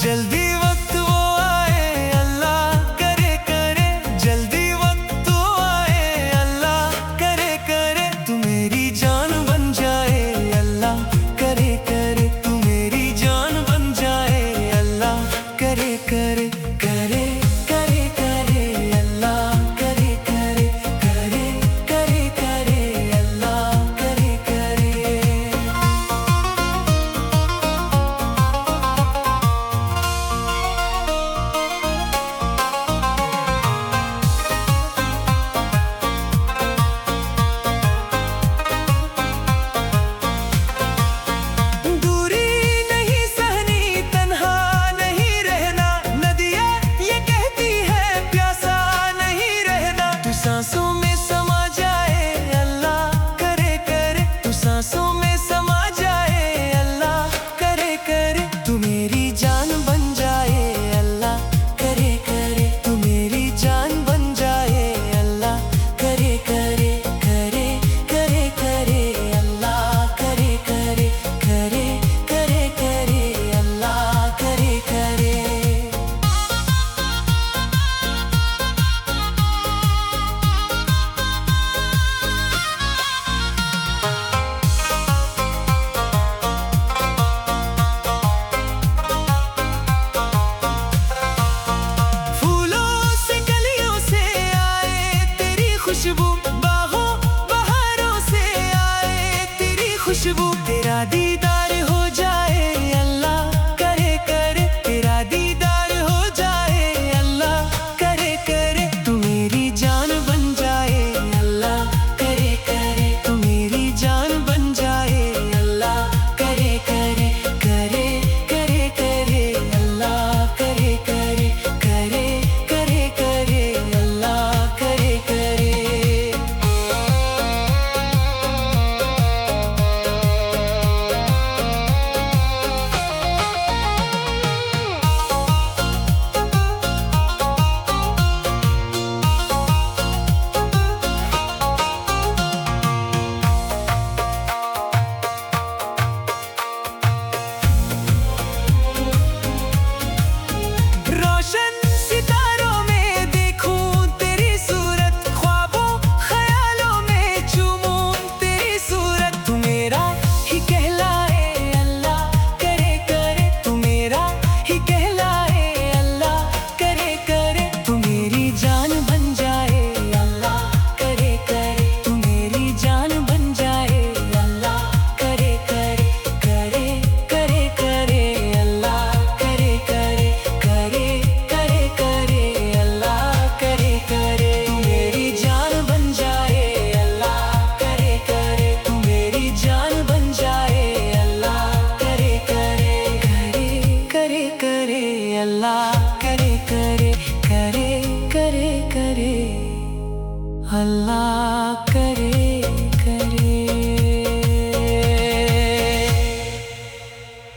जल्दी वक्त वो आए अल्लाह करे करे, जल्दी वक्त वो आए अल्लाह करे करे, तू मेरी जान बन जाए अल्लाह करे करे, तू मेरी जान बन जाए अल्लाह करे करे करे करे करे अल्लाह करे करे करे करे करे अल्लाह करे करे। सांसों में समा जाए अल्लाह करे करे, तू सांसों में समा जाए अल्लाह करे करे, तू मेरी जान बन जाए अल्लाह करे करे, तू मेरी जान बन जाए अल्लाह करे करे करे करे करे अल्लाह करे करे करे करे करे अल्लाह करे करे। खुशबू